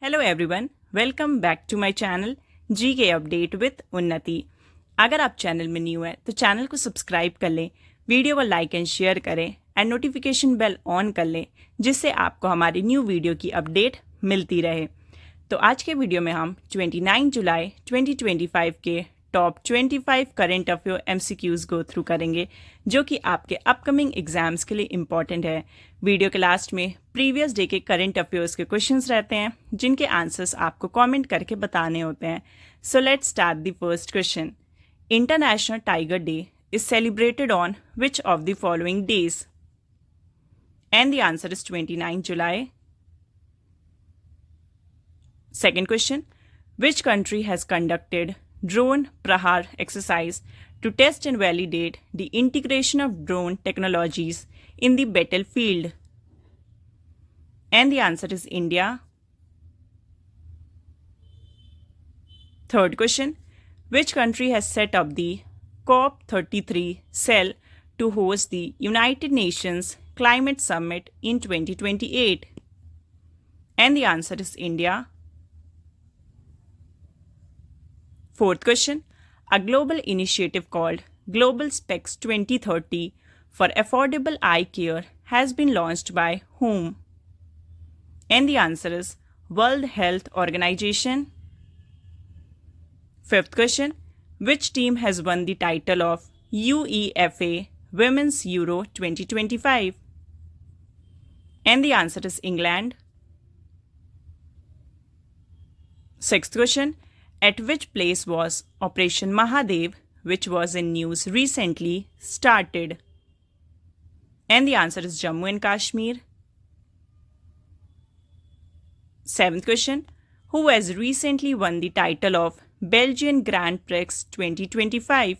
Hello everyone, welcome back to my channel GK update with Unnati. अगर आप channel में new हैं तो चैनल को सब्सक्राइब कर लें, वीडियो को लाइक एंड शेयर करें एंड नोटिफिकेशन बेल ऑन कर लें, जिससे आपको हमारी न्यू वीडियो की अपडेट मिलती रहे। तो आज के वीडियो में हम 29 जुलाई 2025 के top 25 current affair MCQs go through करेंगे, जो कि आपके अपकमिंग एग्जाम्स के लिए इम्पॉर्टेंट है। वीडियो के लास्ट में प्रीवियस डे के करंट अफेयर्स के क्वेश्चंस रहते हैं, जिनके आंसर्स आपको कमेंट करके बताने होते हैं। So let's start the first question. International tiger day is celebrated on which of the following days? And the answer is 29 July. Second question, which country has conducted drone Prahar exercise to test and validate the integration of drone technologies in the battlefield? And the answer is India. Third question, which country has set up the COP33 cell to host the United Nations Climate Summit in 2028? And the answer is India. Fourth question, a global initiative called Global Specs 2030 for affordable eye care has been launched by whom? And the answer is World Health Organization. Fifth question, which team has won the title of UEFA Women's Euro 2025? And the answer is England. Sixth question, at which place was Operation Mahadev, which was in news recently, started? And the answer is Jammu and Kashmir. Seventh question, who has recently won the title of Belgian Grand Prix 2025?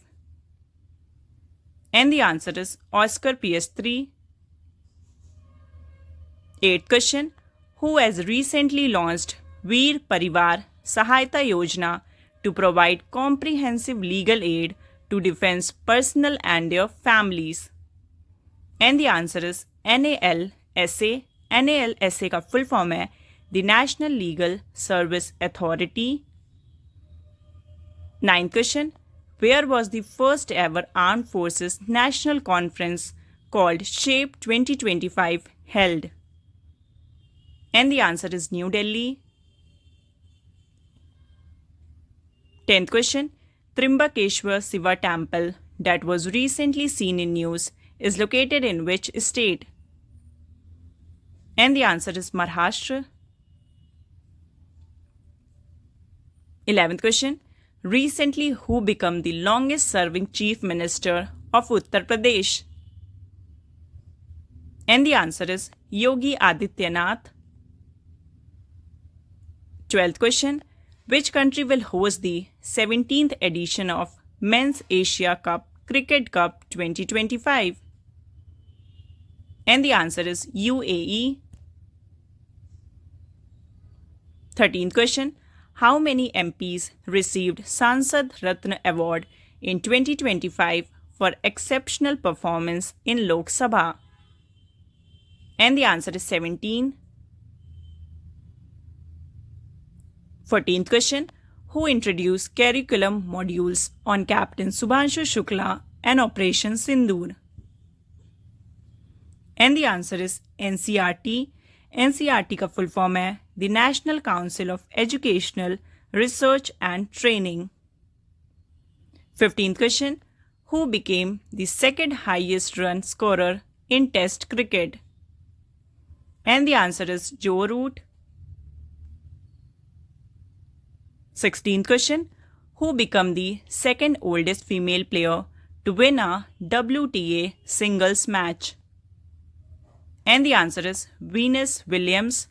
And the answer is Oscar PS3. Eighth question, who has recently launched Veer Parivar Sahayata Yojana to provide comprehensive legal aid to defense personnel and their families? And the answer is NALSA. NALSA का full form है the National Legal Service Authority. Ninth question, where was the first ever Armed Forces National Conference called SHAPE 2025 held? And the answer is New Delhi. 10th question, Trimbakeshwar Shiva temple that was recently seen in news is located in which state? And the answer is Maharashtra. 11th question, recently who became the longest serving chief minister of Uttar Pradesh? And the answer is Yogi Adityanath. 12th question, which country will host the 17th edition of Men's Asia Cup Cricket Cup 2025? And the answer is UAE. 13th question, how many MPs received Sansad Ratna Award in 2025 for exceptional performance in Lok Sabha? And the answer is 17. 14th question, who introduced curriculum modules on Captain Subhanshu Shukla and Operation Sindoor? And the answer is NCRT. NCRT का full form है the National Council of Educational Research and Training. 15th question, who became the second highest run scorer in Test cricket? And the answer is Joe Root. 16th question, who became the second oldest female player to win a WTA singles match? And the answer is Venus Williams.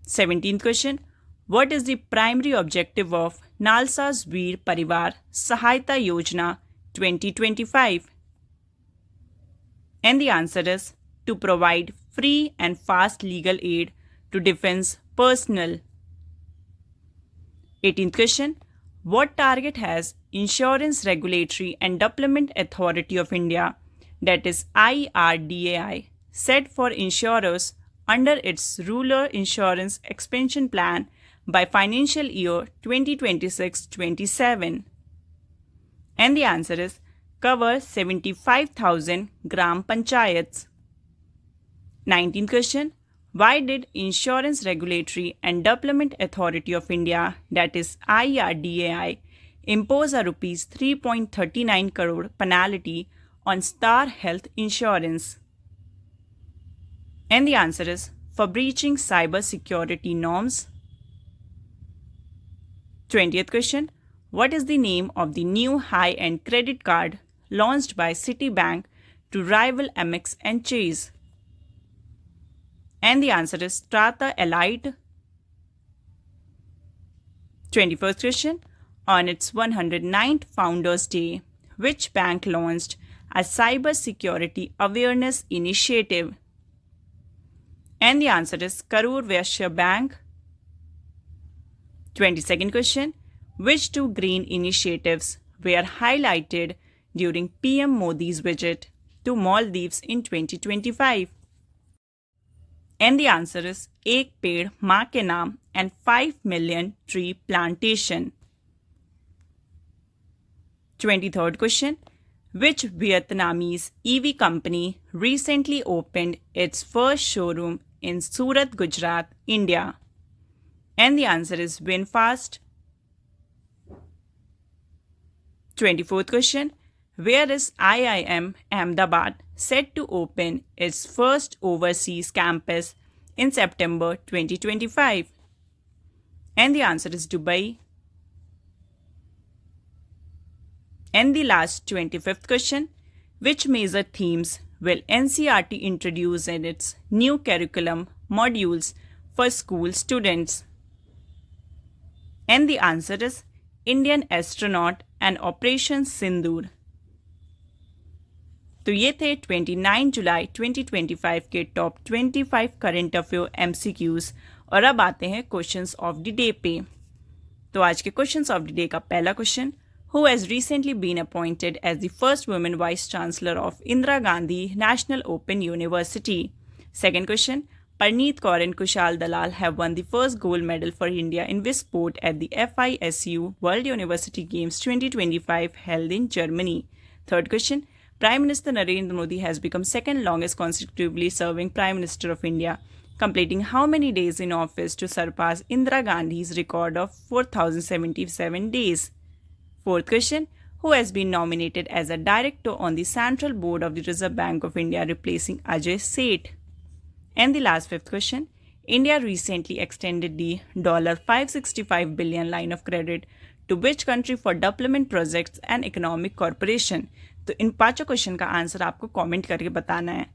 17th question, what is the primary objective of NALSA's Veer Parivar Sahayata Yojana 2025? And the answer is to provide free and fast legal aid to defense personnel. 18th question, what target has Insurance Regulatory and Development Authority of India, that is IRDAI, set for insurers under its rural insurance expansion plan by financial year 2026-27? And the answer is cover 75,000 gram panchayats. 19th question. Why did Insurance Regulatory and Development Authority of India, that is IRDAI, impose a rupees 3.39 crore penalty on Star Health Insurance? And the answer is for breaching cyber security norms. 20th question. What is the name of the new high-end credit card launched by Citibank to rival Amex and Chase? And the answer is Strata Elite. 21st question. On its 109th Founders Day, which bank launched a cyber security awareness initiative? And the answer is Karur Vysya Bank. 22nd question. Which two green initiatives were highlighted during PM Modi's visit to Maldives in 2025? And the answer is Ek Ped Maa Ke Naam and 5 million tree plantation. 23rd question. Which Vietnamese EV company recently opened its first showroom in Surat, Gujarat, India? And the answer is VinFast. 24th question. Where is IIM Ahmedabad set to open its first overseas campus in September 2025? And the answer is Dubai. And the last 25th question. Which major themes will NCERT introduce in its new curriculum modules for school students? And the answer is Indian Astronaut and Operation Sindoor. तो ये थे 29 जुलाई 2025 के top 25 current affair MCQs और अब आते हैं questions of the day पे। तो आज के क्वेश्चंस ऑफ द डे का पहला question, who has recently been appointed as the first women vice chancellor of Indira Gandhi national open university? Second question, Parneet Kaur and Kushal Dalal have won the first gold medal for India in which sport at the FISU World University Games 2025 held in Germany? Third question, Prime Minister Narendra Modi has become second longest consecutively serving Prime Minister of India, completing how many days in office to surpass Indira Gandhi's record of 4,077 days? Fourth question, who has been nominated as a director on the Central Board of the Reserve Bank of India, replacing Ajay Seth? And the last fifth question, India recently extended the $565 billion line of credit to which country for development projects and economic cooperation? तो इन पांचों question का answer आपको comment करके बताना है।